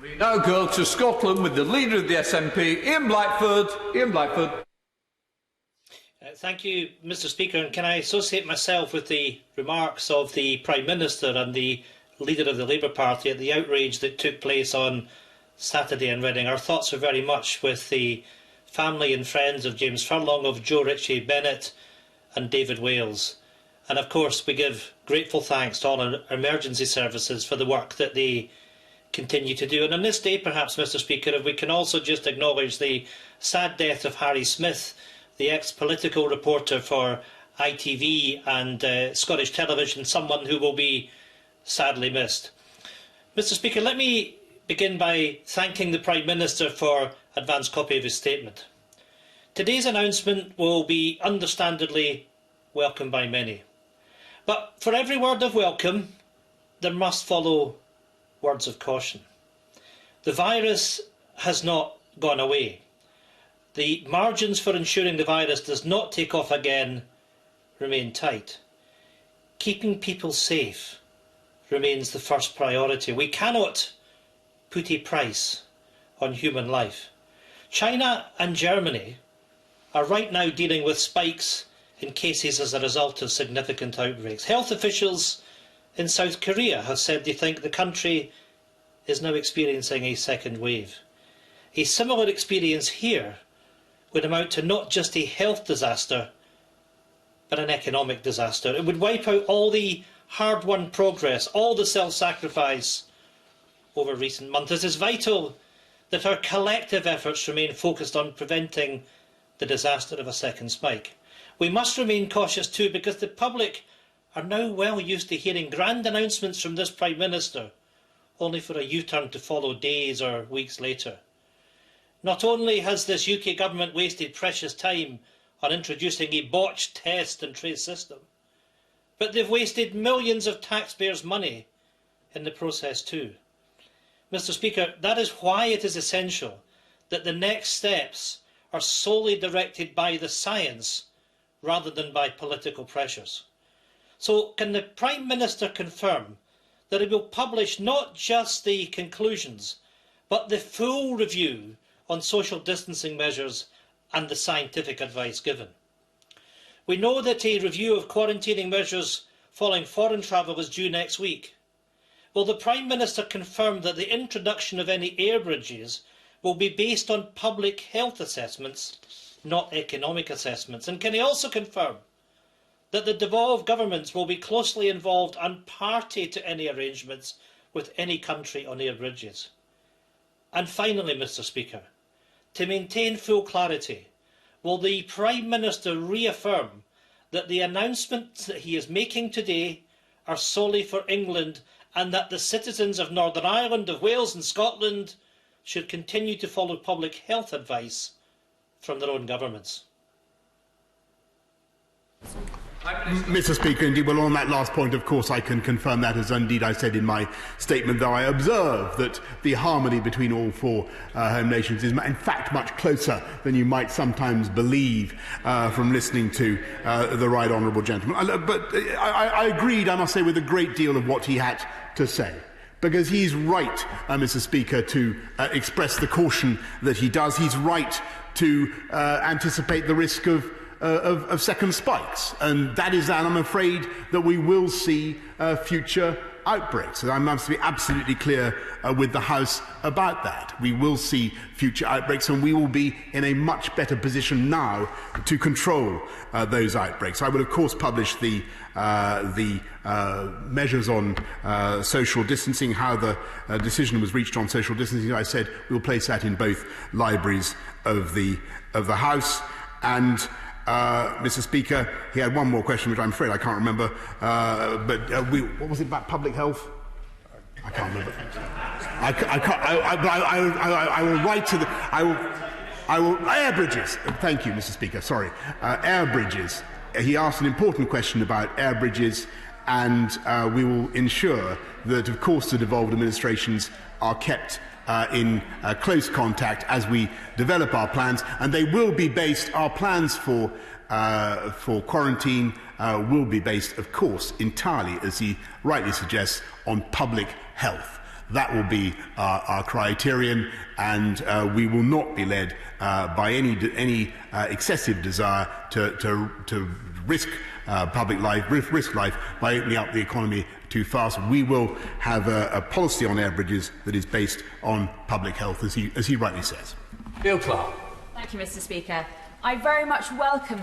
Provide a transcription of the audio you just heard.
We now go to Scotland with the leader of the SNP, Ian Blackford. Ian Blackford. Thank you, Mr Speaker. And can I associate myself with the remarks of the Prime Minister and the leader of the Labour Party at the outrage that took place on Saturday in Reading? Our thoughts are very much with the family and friends of James Furlong, of Joe Ritchie Bennett and David Wales. And of course we give grateful thanks to all our emergency services for the work that they continue to do. And on this day, perhaps, Mr Speaker, if we can also just acknowledge the sad death of Harry Smith, the ex-political reporter for ITV and Scottish television, someone who will be sadly missed. Mr Speaker, let me begin by thanking the Prime Minister for advance copy of his statement. Today's announcement will be understandably welcomed by many. But for every word of welcome, there must follow words of caution. The virus has not gone away. The margins for ensuring the virus does not take off again remain tight. Keeping people safe remains the first priority. We cannot put a price on human life. China and Germany are right now dealing with spikes in cases as a result of significant outbreaks. Health officials in South Korea have said they think the country is now experiencing a second wave. A similar experience here would amount to not just a health disaster, but an economic disaster. It would wipe out all the hard-won progress, all the self-sacrifice over recent months. It is vital that our collective efforts remain focused on preventing the disaster of a second spike. We must remain cautious too, because the public are now well used to hearing grand announcements from this Prime Minister, only for a U-turn to follow days or weeks later. Not only has this UK government wasted precious time on introducing a botched test and trace system, but they've wasted millions of taxpayers' money in the process too. Mr Speaker, that is why it is essential that the next steps are solely directed by the science rather than by political pressures. So can the Prime Minister confirm that he will publish not just the conclusions, but the full review on social distancing measures and the scientific advice given? We know that a review of quarantining measures following foreign travel is due next week. Will the Prime Minister confirm that the introduction of any air bridges will be based on public health assessments, not economic assessments? And can he also confirm that the devolved governments will be closely involved and party to any arrangements with any country on air bridges? And finally, Mr Speaker, to maintain full clarity, will the Prime Minister reaffirm that the announcements that he is making today are solely for England, and that the citizens of Northern Ireland, of Wales and Scotland should continue to follow public health advice from their own governments? Mr Speaker, indeed, well, on that last point, of course, I can confirm that, as indeed I said in my statement, though I observe that the harmony between all four home nations is, in fact, much closer than you might sometimes believe from listening to the right honourable gentleman. But I agreed, I must say, with a great deal of what he had to say, because he's right, Mr Speaker, to express the caution that he does. He's right to anticipate the risk of second spikes, and that is that I'm afraid that we will see future outbreaks. And I must be absolutely clear with the House about that. We will see future outbreaks, and we will be in a much better position now to control those outbreaks. I will, of course, publish the measures on social distancing, how the decision was reached on social distancing. I said we'll place that in both libraries of the House. And Mr Speaker, he had one more question, which I'm afraid I can't remember. What was it about public health? I can't remember. I will write to the. I will air bridges. Thank you, Mr Speaker. Sorry, air bridges. He asked an important question about air bridges, and we will ensure that, of course, the devolved administrations are kept in close contact as we develop our plans, and they will be based. Our plans for quarantine will be based, of course, entirely, as he rightly suggests, on public health. That will be our criterion, and we will not be led by any excessive desire to risk public life, risk life by opening up the economy too fast. We will have a policy on air bridges that is based on public health, as he rightly says. Bill Clark. Thank you, Mr. Speaker. I very much welcome